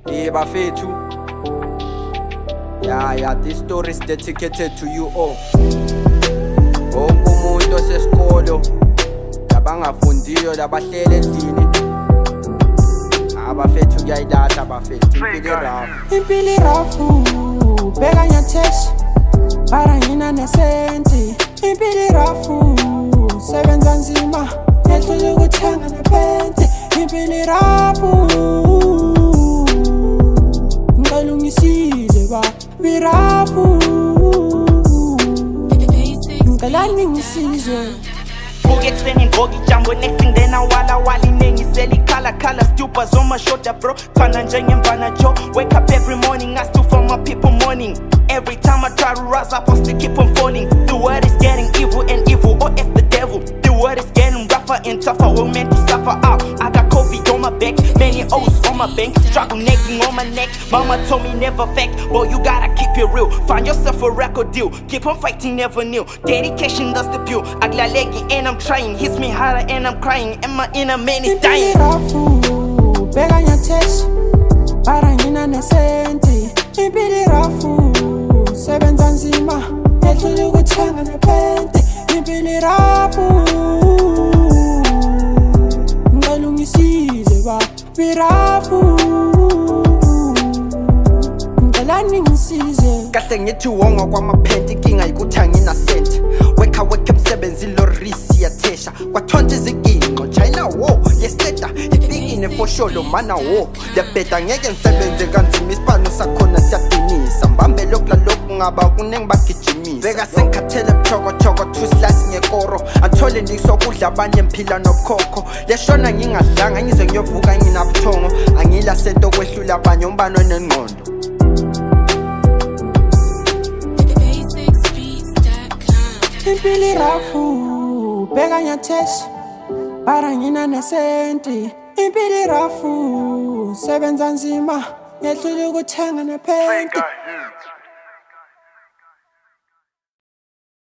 bafethu. Yeah, this story is dedicated to you all. Wonke umuntu osesikolo labangafundiyo labahlele endlini. Abafethu kuyayilahla bafethu. Impilo irafu bheka nyathesh para ngina nesenti. Impilo irafu sebenza nzima yehlule ukuthenga nepente. Impilo irafu ngicela ungisile ba birafu ngicela ningisize. Get sending gogi jumbo next thing then wala wali nengi seli color stupas on my shoulder bro fana njenge mvana jo wake up every morning I still for my people morning every time I try to rise up I still keep on falling the world is getting evil and evil oh it's the devil the world is getting rougher and tougher we're meant to suffer out I got COVID on my back many O's on my bank struggle nagging on my neck mama told me never fake boy you gotta keep it real find yourself a record deal keep on fighting never kneel dedication does the pure aglalegi and I'm trying hits me harder and I'm crying and my inner man is dying. Impilo bheka nyathesh para ngina nesenti. Impilo irafu sebenza nzima yehlule ukuthenga nepente. Impilo irafu ngicela ungisize ba birafu ngicela ningisize. Kahle ngithi wonga kwamaphenti inkinga yikuthi angina sent. Weka emsebenzi lorisi yathesha kwathonta iziginqo China war yesteta ibikine for sure lo mana war lebeda ngeke ngisebenze kanzima isipano sakhona siyadinisa mbambe lokla lokhu ngaba kunengi bagijimisa beka sengikhathele buthoko twislas ngekoro anthole ndisokudla abanye mphila nobukhokho leshona ngingadlanga ngize ngiyovuka nginabuthongo angila sento kwehlula abanye umbano nengqondo. Impilo irafu bheka nyathesh para ngina nesenti. Impilo irafu sebenza nzima yehlule ukuthenga nepente.